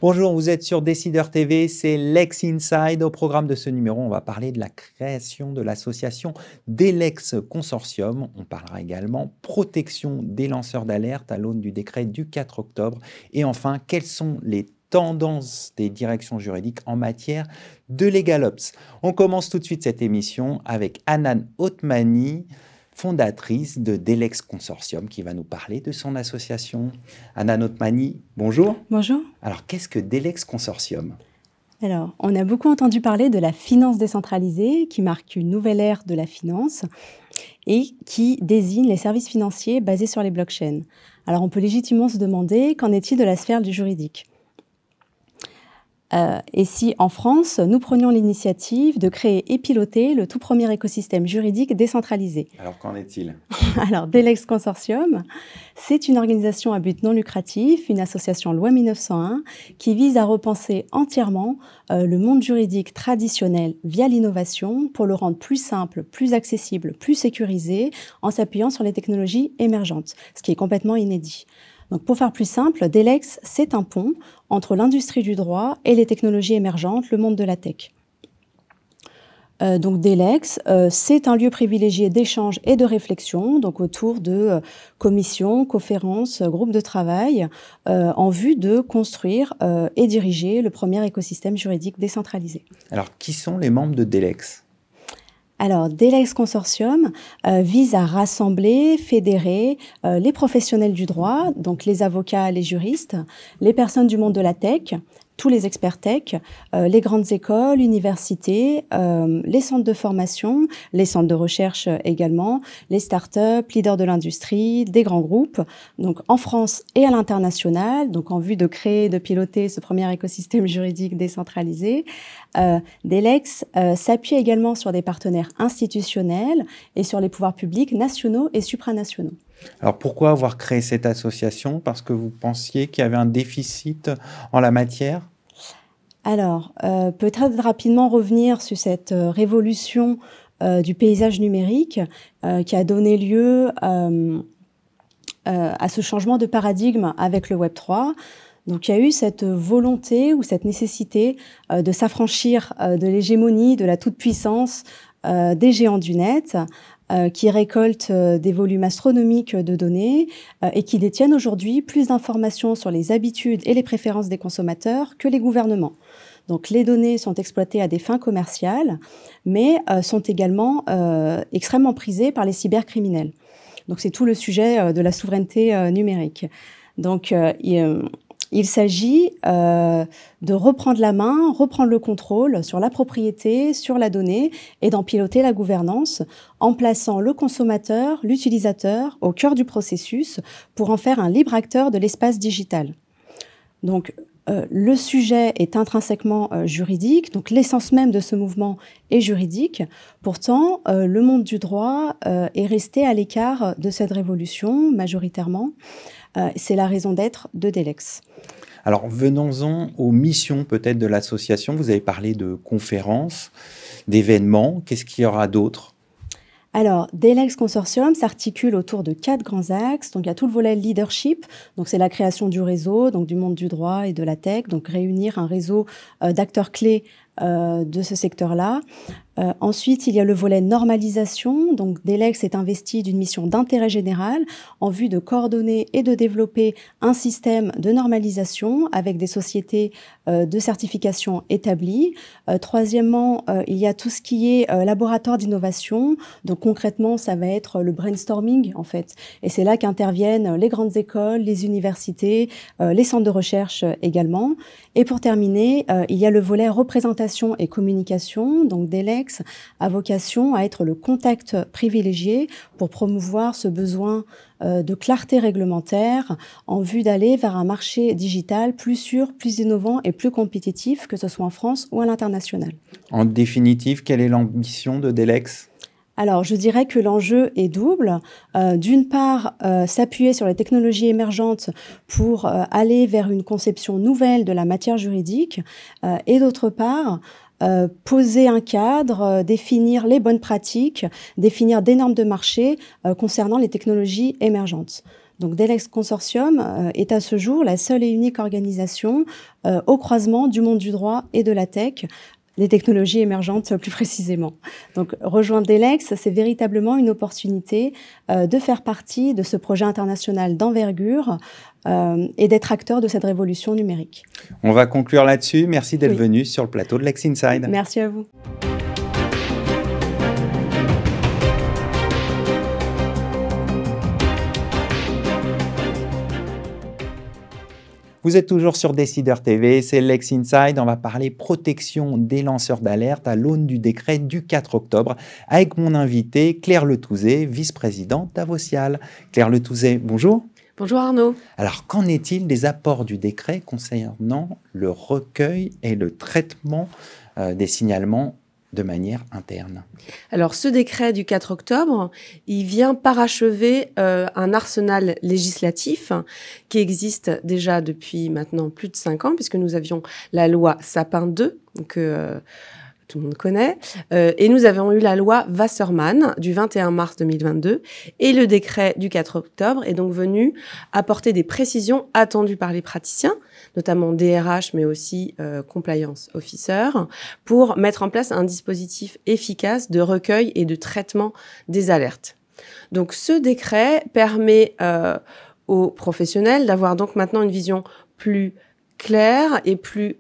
Bonjour, vous êtes sur Décideur TV, c'est Lex Inside. Au programme de ce numéro, on va parler de la création de l'association Delex Consortium. On parlera également protection des lanceurs d'alerte à l'aune du décret du 4 octobre. Et enfin, quelles sont les tendances des directions juridiques en matière de LegalOps. On commence tout de suite cette émission avec Hanan Othmani, fondatrice de Delex Consortium, qui va nous parler de son association. Hanan Othmani, bonjour. Bonjour. Alors, qu'est-ce que Delex Consortium ? Alors, on a beaucoup entendu parler de la finance décentralisée, qui marque une nouvelle ère de la finance et qui désigne les services financiers basés sur les blockchains. Alors, on peut légitimement se demander, qu'en est-il de la sphère du juridique ? Et si, en France, nous prenions l'initiative de créer et piloter le tout premier écosystème juridique décentralisé ? Alors, qu'en est-il ? Alors, Delex Consortium, c'est une organisation à but non lucratif, une association loi 1901, qui vise à repenser entièrement le monde juridique traditionnel via l'innovation pour le rendre plus simple, plus accessible, plus sécurisé, en s'appuyant sur les technologies émergentes, ce qui est complètement inédit. Donc, pour faire plus simple, Delex, c'est un pont entre l'industrie du droit et les technologies émergentes, le monde de la tech. Donc Delex, c'est un lieu privilégié d'échange et de réflexion, donc autour de commissions, conférences, groupes de travail, en vue de construire et diriger le premier écosystème juridique décentralisé. Alors, qui sont les membres de Delex ? Alors, Delex Consortium vise à rassembler, fédérer les professionnels du droit, donc les avocats, les juristes, les personnes du monde de la tech, tous les experts tech, les grandes écoles, universités, les centres de formation, les centres de recherche également, les startups, leaders de l'industrie, des grands groupes, donc en France et à l'international, donc en vue de créer, de piloter ce premier écosystème juridique décentralisé. Delex s'appuie également sur des partenaires institutionnels et sur les pouvoirs publics nationaux et supranationaux. Alors, pourquoi avoir créé cette association ? Parce que vous pensiez qu'il y avait un déficit en la matière ? Alors, peut-être rapidement revenir sur cette révolution du paysage numérique qui a donné lieu à ce changement de paradigme avec le Web3. Donc, il y a eu cette volonté ou cette nécessité de s'affranchir de l'hégémonie, de la toute-puissance des géants du net, qui récoltent des volumes astronomiques de données et qui détiennent aujourd'hui plus d'informations sur les habitudes et les préférences des consommateurs que les gouvernements. Donc, les données sont exploitées à des fins commerciales, mais sont également extrêmement prisées par les cybercriminels. Donc, c'est tout le sujet de la souveraineté numérique. Donc, il s'agit de reprendre la main, reprendre le contrôle sur la propriété, sur la donnée et d'en piloter la gouvernance en plaçant le consommateur, l'utilisateur au cœur du processus pour en faire un libre acteur de l'espace digital. Donc, le sujet est intrinsèquement juridique, donc l'essence même de ce mouvement est juridique. Pourtant, le monde du droit est resté à l'écart de cette révolution majoritairement. C'est la raison d'être de Delex. Alors, venons-en aux missions peut-être de l'association. Vous avez parlé de conférences, d'événements. Qu'est-ce qu'il y aura d'autre ? Alors, Delex Consortium s'articule autour de 4 grands axes. Donc, il y a tout le volet leadership. Donc, c'est la création du réseau, donc du monde du droit et de la tech. Donc, réunir un réseau d'acteurs clés de ce secteur-là. Ensuite, il y a le volet normalisation. Donc, Delex est investi d'une mission d'intérêt général en vue de coordonner et de développer un système de normalisation avec des sociétés de certification établies. Troisièmement, il y a tout ce qui est laboratoire d'innovation. Donc, concrètement, ça va être le brainstorming, en fait. Et c'est là qu'interviennent les grandes écoles, les universités, les centres de recherche également. Et pour terminer, il y a le volet représentation et communication. Donc, Delex a vocation à être le contact privilégié pour promouvoir ce besoin de clarté réglementaire en vue d'aller vers un marché digital plus sûr, plus innovant et plus compétitif, que ce soit en France ou à l'international. En définitive, quelle est l'ambition de Delex ? Alors, je dirais que l'enjeu est double. D'une part, s'appuyer sur les technologies émergentes pour aller vers une conception nouvelle de la matière juridique et d'autre part, poser un cadre, définir les bonnes pratiques, définir des normes de marché concernant les technologies émergentes. Donc Delex Consortium est à ce jour la seule et unique organisation au croisement du monde du droit et de la tech, des technologies émergentes plus précisément. Donc rejoindre Delex, c'est véritablement une opportunité de faire partie de ce projet international d'envergure et d'être acteur de cette révolution numérique. On va conclure là-dessus. Merci d'être venu sur le plateau de Lex Inside. Merci à vous. Vous êtes toujours sur Décideur TV, c'est Lex Inside. On va parler protection des lanceurs d'alerte à l'aune du décret du 4 octobre avec mon invité Claire Letouzé, vice-présidente d'Avocial. Claire Letouzé, bonjour. Bonjour Arnaud. Alors, qu'en est-il des apports du décret concernant le recueil et le traitement des signalements de manière interne? Alors, ce décret du 4 octobre, il vient parachever un arsenal législatif qui existe déjà depuis maintenant plus de 5 ans, puisque nous avions la loi Sapin 2, que tout le monde connaît, et nous avons eu la loi Wasserman du 21 mars 2022, et le décret du 4 octobre est donc venu apporter des précisions attendues par les praticiens, notamment DRH, mais aussi compliance officer, pour mettre en place un dispositif efficace de recueil et de traitement des alertes. Donc ce décret permet aux professionnels d'avoir donc maintenant une vision plus clair et plus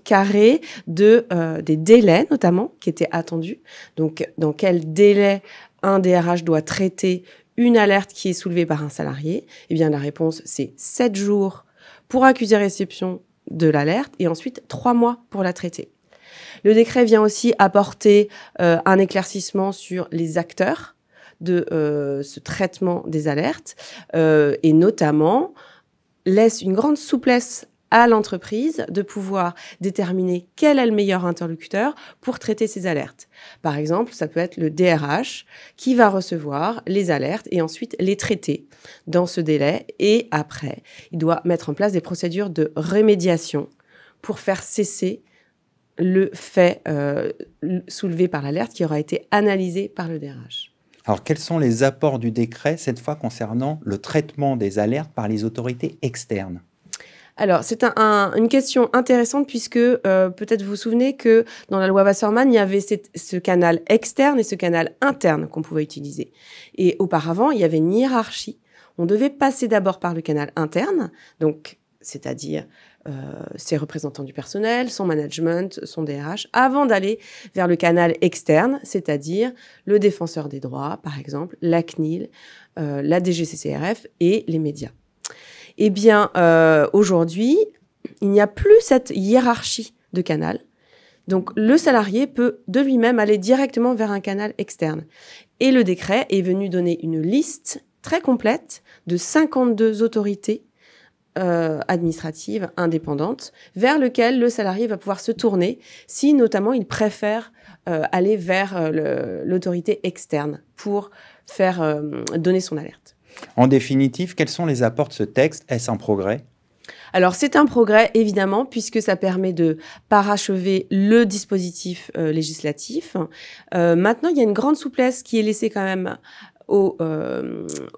carré des délais, notamment, qui étaient attendus. Donc, dans quel délai un DRH doit traiter une alerte qui est soulevée par un salarié? Eh bien, la réponse, c'est 7 jours pour accuser réception de l'alerte et ensuite 3 mois pour la traiter. Le décret vient aussi apporter un éclaircissement sur les acteurs de ce traitement des alertes et notamment laisse une grande souplesse à l'entreprise de pouvoir déterminer quel est le meilleur interlocuteur pour traiter ces alertes. Par exemple, ça peut être le DRH qui va recevoir les alertes et ensuite les traiter dans ce délai. Et après, il doit mettre en place des procédures de remédiation pour faire cesser le fait soulevé par l'alerte qui aura été analysé par le DRH. Alors, quels sont les apports du décret, cette fois concernant le traitement des alertes par les autorités externes? Alors, c'est une question intéressante puisque peut-être vous vous souvenez que dans la loi Wasserman, il y avait ce canal externe et ce canal interne qu'on pouvait utiliser. Et auparavant, il y avait une hiérarchie. On devait passer d'abord par le canal interne, donc c'est-à-dire ses représentants du personnel, son management, son DRH, avant d'aller vers le canal externe, c'est-à-dire le défenseur des droits, par exemple, la CNIL, la DGCCRF et les médias. Eh bien, aujourd'hui, il n'y a plus cette hiérarchie de canal. Donc, le salarié peut de lui-même aller directement vers un canal externe. Et le décret est venu donner une liste très complète de 52 autorités administratives indépendantes vers lequel le salarié va pouvoir se tourner si, notamment, il préfère aller vers l'autorité externe pour faire donner son alerte. En définitive, quels sont les apports de ce texte? Est-ce un progrès? Alors, c'est un progrès, évidemment, puisque ça permet de parachever le dispositif législatif. Maintenant, il y a une grande souplesse qui est laissée quand même aux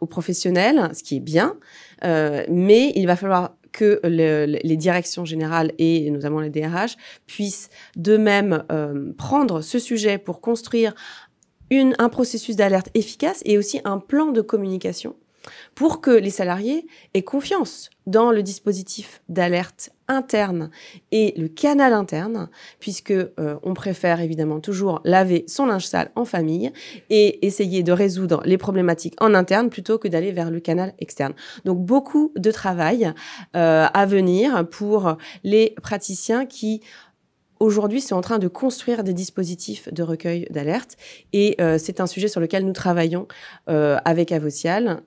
professionnels, ce qui est bien, mais il va falloir que les directions générales et notamment les DRH puissent d'eux-mêmes prendre ce sujet pour construire un processus d'alerte efficace et aussi un plan de communication pour que les salariés aient confiance dans le dispositif d'alerte interne et le canal interne, puisque on préfère évidemment toujours laver son linge sale en famille et essayer de résoudre les problématiques en interne plutôt que d'aller vers le canal externe. Donc beaucoup de travail à venir pour les praticiens qui aujourd'hui, c'est en train de construire des dispositifs de recueil d'alerte et c'est un sujet sur lequel nous travaillons avec Avocial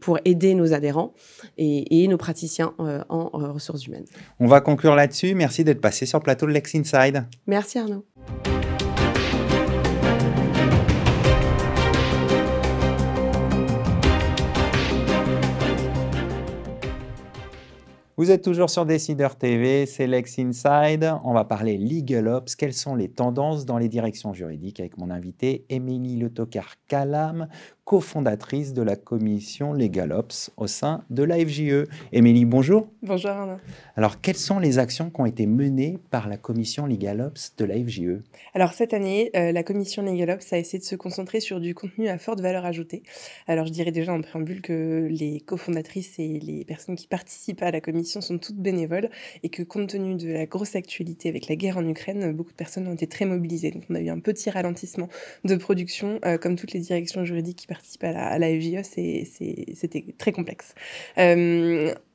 pour aider nos adhérents et nos praticiens en ressources humaines. On va conclure là-dessus. Merci d'être passé sur le plateau de Lex Inside. Merci Arnaud. Vous êtes toujours sur Décideur TV, c'est Lex Inside. On va parler Legal Ops. Quelles sont les tendances dans les directions juridiques avec mon invité Émilie Le Tocard-Calam, cofondatrice de la commission Legal Ops au sein de la FJE. Émilie, bonjour. Bonjour Arnaud. Alors, quelles sont les actions qui ont été menées par la commission Legal Ops de la FJE? Alors cette année, la commission Legal Ops a essayé de se concentrer sur du contenu à forte valeur ajoutée. Alors je dirais déjà en préambule que les cofondatrices et les personnes qui participent à la commission sont toutes bénévoles et que compte tenu de la grosse actualité avec la guerre en Ukraine, beaucoup de personnes ont été très mobilisées. Donc on a eu un petit ralentissement de production, comme toutes les directions juridiques qui participent à la FJE, c'était très complexe.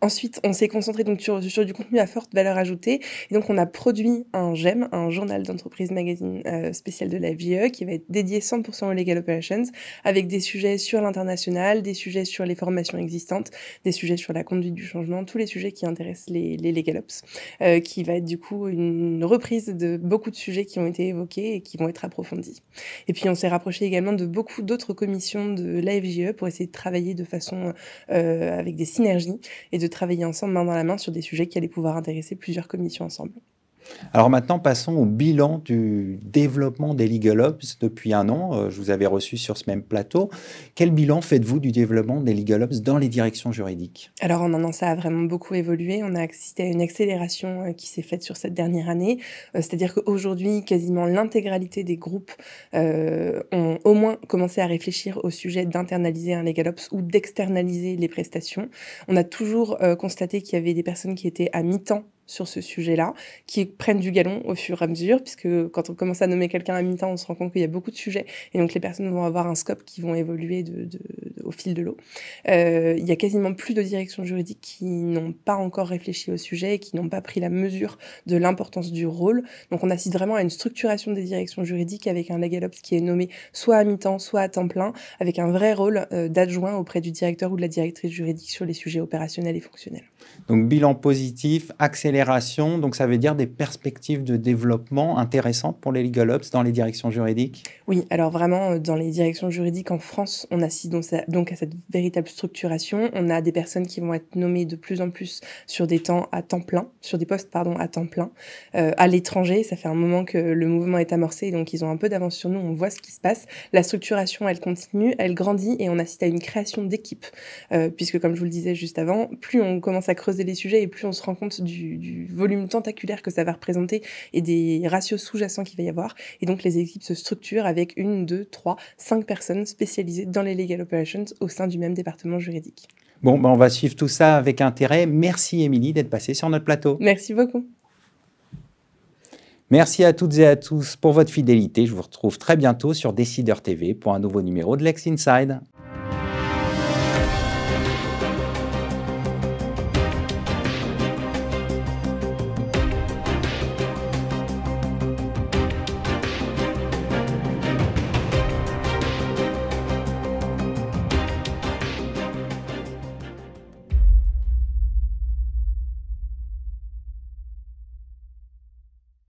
Ensuite, on s'est concentré donc sur du contenu à forte valeur ajoutée. Et donc, on a produit un GEM, un journal d'entreprise magazine spécial de la FJE, qui va être dédié 100% aux Legal Operations, avec des sujets sur l'international, des sujets sur les formations existantes, des sujets sur la conduite du changement, tous les sujets qui intéressent les Legal Ops, qui va être du coup une reprise de beaucoup de sujets qui ont été évoqués et qui vont être approfondis. Et puis, on s'est rapproché également de beaucoup d'autres commissions de la FJE pour essayer de travailler de façon avec des synergies et de travailler ensemble main dans la main sur des sujets qui allaient pouvoir intéresser plusieurs commissions ensemble. Alors maintenant, passons au bilan du développement des Legal Ops depuis un an. Je vous avais reçu sur ce même plateau. Quel bilan faites-vous du développement des Legal Ops dans les directions juridiques? Alors en un an, ça a vraiment beaucoup évolué. On a assisté à une accélération qui s'est faite sur cette dernière année. C'est-à-dire qu'aujourd'hui, quasiment l'intégralité des groupes ont au moins commencé à réfléchir au sujet d'internaliser un Legal Ops ou d'externaliser les prestations. On a toujours constaté qu'il y avait des personnes qui étaient à mi-temps sur ce sujet-là, qui prennent du galon au fur et à mesure, puisque quand on commence à nommer quelqu'un à mi-temps, on se rend compte qu'il y a beaucoup de sujets, et donc les personnes vont avoir un scope qui vont évoluer au fil de l'eau. Il y a quasiment plus de directions juridiques qui n'ont pas encore réfléchi au sujet, et qui n'ont pas pris la mesure de l'importance du rôle. Donc on assiste vraiment à une structuration des directions juridiques avec un Legal Ops qui est nommé soit à mi-temps, soit à temps plein, avec un vrai rôle d'adjoint auprès du directeur ou de la directrice juridique sur les sujets opérationnels et fonctionnels. Donc bilan positif, accélération, donc ça veut dire des perspectives de développement intéressantes pour les Legal Ops dans les directions juridiques? Oui, alors vraiment, dans les directions juridiques en France, on assiste donc à cette véritable structuration. On a des personnes qui vont être nommées de plus en plus sur des temps à temps plein, sur des postes à temps plein. À l'étranger, ça fait un moment que le mouvement est amorcé, donc ils ont un peu d'avance sur nous, on voit ce qui se passe. La structuration, elle continue, elle grandit et on assiste à une création d'équipes. Puisque comme je vous le disais juste avant, plus on commence à creuser les sujets et plus on se rend compte du volume tentaculaire que ça va représenter et des ratios sous-jacents qu'il va y avoir. Et donc, les équipes se structurent avec 1, 2, 3, 5 personnes spécialisées dans les Legal Operations au sein du même département juridique. Bon, on va suivre tout ça avec intérêt. Merci Émilie d'être passée sur notre plateau. Merci beaucoup. Merci à toutes et à tous pour votre fidélité. Je vous retrouve très bientôt sur Décideur TV pour un nouveau numéro de Lex Inside.